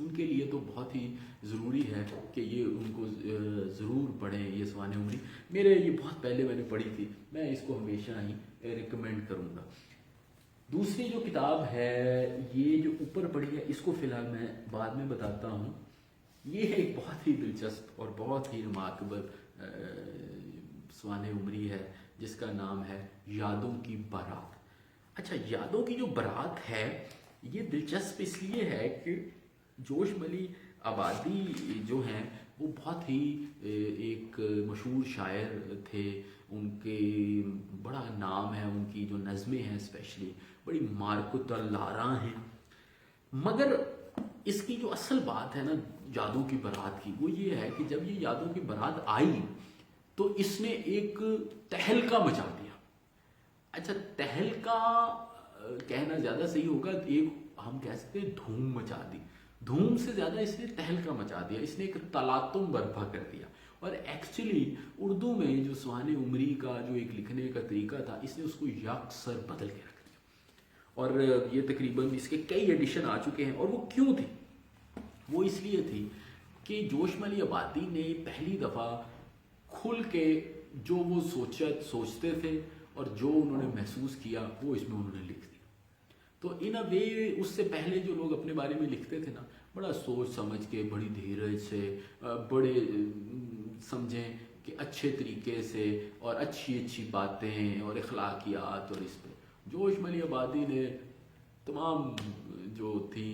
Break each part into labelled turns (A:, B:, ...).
A: ان کے لیے تو بہت ہی ضروری ہے کہ یہ ان کو ضرور پڑھیں یہ سوانح عمری. میرے یہ بہت پہلے میں نے پڑھی تھی, میں اس کو ہمیشہ ہی ریکمینڈ کروں گا. دوسری جو کتاب ہے یہ جو اوپر پڑھی ہے اس کو فی الحال میں بعد میں بتاتا ہوں. یہ ایک بہت ہی دلچسپ اور بہت ہی ریمارکیبل سوانح عمری ہے جس کا نام ہے یادوں کی بارات. اچھا, یادوں کی جو بارات ہے یہ دلچسپ اس لیے ہے کہ جوش ملی آبادی جو ہیں وہ بہت ہی ایک مشہور شاعر تھے. ان کے بڑا نام ہے, ان کی جو نظمیں ہیں اسپیشلی بڑی مارکت اللاراں ہیں. مگر اس کی جو اصل بات ہے نا یادوں کی بارات کی, وہ یہ ہے کہ جب یہ یادوں کی بارات آئی تو اس نے ایک تہلکہ مچا دیا. اچھا, تہلکہ کہنا زیادہ صحیح ہوگا, ایک ہم کہہ سکتے ہیں دھوم مچا دی. دھوم سے زیادہ اس نے تہلکہ مچا دیا, اس نے ایک تلاطم برپا کر دیا. اور ایکچولی اردو میں جو سوانح عمری کا جو ایک لکھنے کا طریقہ تھا اس نے اس کو یکسر بدل کے رکھ دیا. اور یہ تقریباً اس کے کئی ایڈیشن آ چکے ہیں. اور وہ کیوں تھی؟ وہ اس لیے تھی کہ جوش ملی آبادی نے پہلی دفعہ کھل کے جو وہ سوچتے تھے اور جو انہوں نے محسوس کیا وہ اس میں انہوں نے لکھ دیا. تو ان اے وے اس سے پہلے جو لوگ اپنے بارے میں لکھتے تھے نا بڑا سوچ سمجھ کے, بڑی دھیرج سے, بڑے سمجھیں کہ اچھے طریقے سے اور اچھی اچھی باتیں اور اخلاقیات, اور اس پہ جوش ملی آبادی نے تمام جو تھی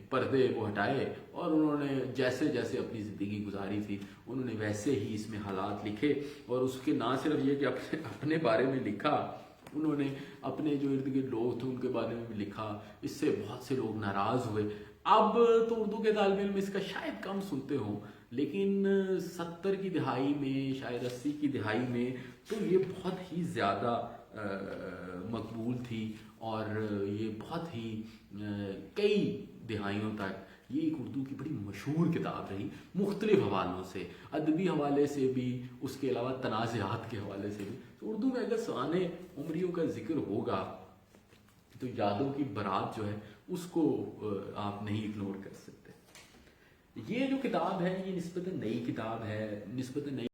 A: پردے وہ ہٹائے اور انہوں نے جیسے جیسے اپنی زندگی گزاری تھی انہوں نے ویسے ہی اس میں حالات لکھے. اور اس کے نہ صرف یہ کہ اپنے بارے میں لکھا, انہوں نے اپنے جو ارد گرد لوگ تھے ان کے بارے میں بھی لکھا. اس سے بہت سے لوگ ناراض ہوئے. اب تو اردو کے طالب علم اس کا شاید کم سنتے ہوں, لیکن 70 کی دہائی میں, شاید 80 کی دہائی میں تو یہ بہت ہی زیادہ مقبول تھی. اور یہ بہت ہی کئی دہائیوں تک یہ ایک اردو کی بڑی مشہور کتاب رہی, مختلف حوالوں سے, ادبی حوالے سے بھی, اس کے علاوہ تنازعات کے حوالے سے بھی. تو اردو میں اگر سوانح عمریوں کا ذکر ہوگا تو یادوں کی بارات جو ہے اس کو آپ نہیں اگنور کر سکتے. یہ جو کتاب ہے یہ نسبتاً نئی کتاب ہے, نسبتاً نئی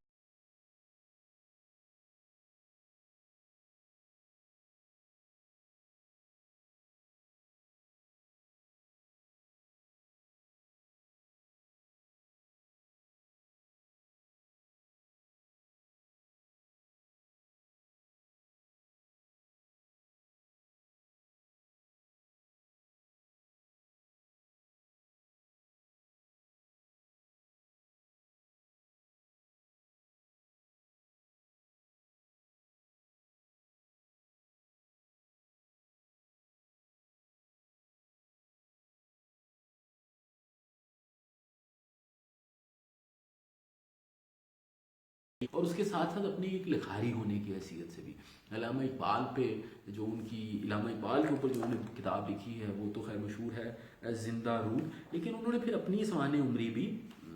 A: اور اس کے ساتھ ساتھ اپنی ایک لکھاری ہونے کی حیثیت سے بھی. علامہ اقبال پہ جو ان کی, علامہ اقبال کے اوپر جو انہوں نے کتاب لکھی ہے وہ تو خیر مشہور ہے زندہ روح, لیکن انہوں نے پھر اپنی سوانح عمری بھی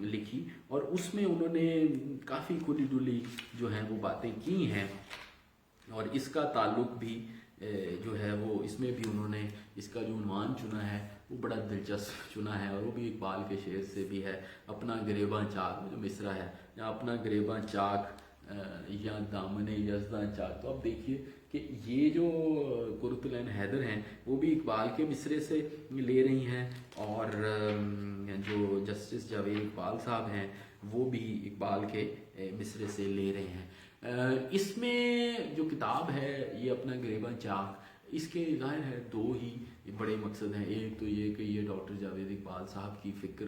A: لکھی اور اس میں انہوں نے کافی کھلی ڈلی جو ہیں وہ باتیں کی ہیں. اور اس کا تعلق بھی جو ہے وہ اس میں بھی انہوں نے اس کا جو عنوان چنا ہے وہ بڑا دلچسپ چنا ہے, اور وہ بھی اقبال کے شعر سے بھی ہے. اپنا گریباں چاک جو مصرع ہے, یا اپنا گریباں چاک یا دامن یزداں چاک. تو اب دیکھیے کہ یہ جو قرۃ العین حیدر ہیں وہ بھی اقبال کے مصرے سے لے رہی ہیں, اور جو جسٹس جاوید اقبال صاحب ہیں وہ بھی اقبال کے مصرے سے لے رہے ہیں. اس میں جو کتاب ہے یہ اپنا گریباں چاک, اس کے ظاہر ہے دو ہی بڑے مقصد ہیں. ایک تو یہ کہ یہ ڈاکٹر جاوید اقبال صاحب کی فکر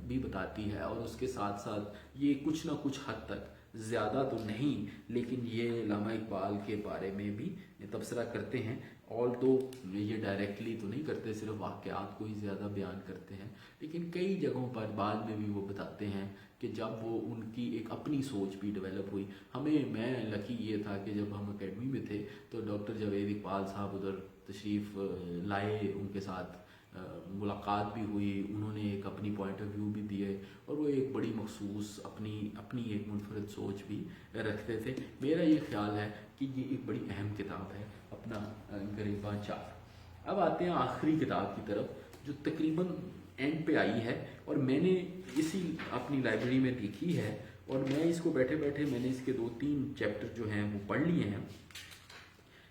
A: بھی بتاتی ہے, اور اس کے ساتھ ساتھ یہ کچھ نہ کچھ حد تک, زیادہ تو نہیں لیکن یہ علامہ اقبال کے بارے میں بھی تبصرہ کرتے ہیں. اور تو یہ ڈائریکٹلی تو نہیں کرتے, صرف واقعات کو ہی زیادہ بیان کرتے ہیں, لیکن کئی جگہوں پر بعد میں بھی وہ بتاتے ہیں کہ جب وہ ان کی ایک اپنی سوچ بھی ڈیولپ ہوئی. میں لکی یہ تھا کہ جب ہم اکیڈمی میں تھے تو ڈاکٹر جاوید اقبال صاحب ادھر تشریف لائے, ان کے ساتھ ملاقات بھی ہوئی, انہوں نے ایک اپنی پوائنٹ آف ویو بھی دیے, اور وہ ایک بڑی مخصوص اپنی ایک منفرد سوچ بھی رکھتے تھے. میرا یہ خیال ہے کہ یہ ایک بڑی اہم کتاب ہے اپنا گریباں چاک. اب آتے ہیں آخری کتاب کی طرف جو تقریباً اینڈ پہ آئی ہے، اور میں نے اسی اپنی لائبریری میں دیکھی ہے، اور میں اس کو بیٹھے بیٹھے میں نے اس کے 2-3 چیپٹر جو ہیں وہ پڑھ لیے ہیں۔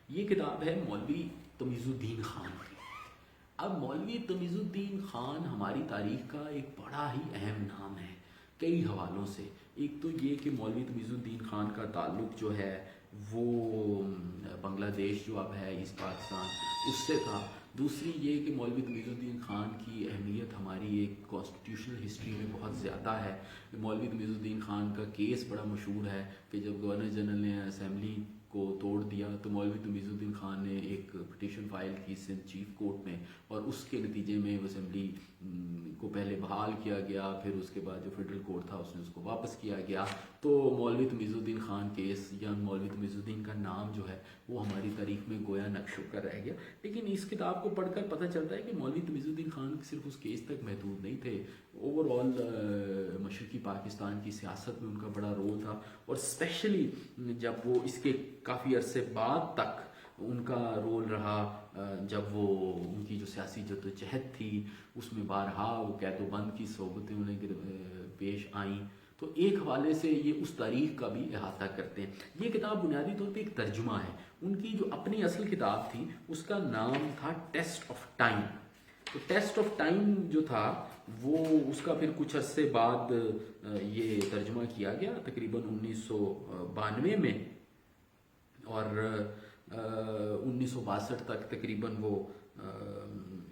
A: یہ کتاب ہے مولوی تمیز الدین خان کی۔ اب مولوی تمیز الدین خان ہماری تاریخ کا ایک بڑا ہی اہم نام ہے کئی حوالوں سے۔ ایک تو یہ کہ مولوی تمیز الدین خان کا تعلق جو ہے وہ بنگلہ دیش جو اب ہے ایسٹ پاکستان اس سے تھا۔ دوسری یہ کہ مولوی تمیز الدین خان کی اہمیت ہماری ایک کانسٹیٹیوشنل ہسٹری میں بہت زیادہ ہے۔ مولوی تمیز الدین خان کا کیس بڑا مشہور ہے کہ جب گورنر جنرل نے اسمبلی کو توڑ دیا تو مولوی تمیز الدین خان نے ایک پٹیشن فائل کی سندھ چیف کورٹ میں، اور اس کے نتیجے میں اسمبلی کو پہلے بحال کیا گیا، پھر اس کے بعد جو فیڈرل کورٹ تھا اس نے اس کو واپس کیا گیا۔ تو مولوی تمیز الدین خان کیس یا مولوی تمیز الدین کا نام جو ہے وہ ہماری تاریخ میں گویا نقش ہو کر رہ گیا۔ لیکن اس کتاب کو پڑھ کر پتہ چلتا ہے کہ مولوی تمیز الدین خان صرف اس کیس تک محدود نہیں تھے، اوور آل مشرقی پاکستان کی سیاست میں ان کا بڑا رول تھا، اور اسپیشلی جب وہ اس کے کافی عرصے بعد تک ان کا رول رہا، جب وہ ان کی جو سیاسی جدوجہد تھی اس میں بارہا وہ قید و بند کی صحبتیں انہیں پیش آئیں۔ تو ایک حوالے سے یہ اس تاریخ کا بھی احاطہ کرتے ہیں۔ یہ کتاب بنیادی طور پہ ایک ترجمہ ہے۔ ان کی جو اپنی اصل کتاب تھی اس کا نام تھا ٹیسٹ آف ٹائم۔ تو ٹیسٹ آف ٹائم جو تھا وہ اس کا پھر کچھ عرصے بعد یہ ترجمہ کیا گیا تقریباً 1992 میں، اور 1962 تک تقریباً وہ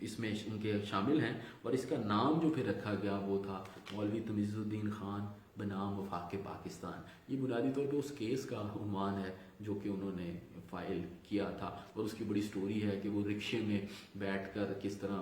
A: اس میں ان کے شامل ہیں، اور اس کا نام جو پھر رکھا گیا وہ تھا مولوی تمیز الدین خان بنام وفاق پاکستان۔ یہ بنیادی طور پہ اس کیس کا عنوان ہے جو کہ انہوں نے فائل کیا تھا، اور اس کی بڑی سٹوری ہے کہ وہ رکشے میں بیٹھ کر کس طرح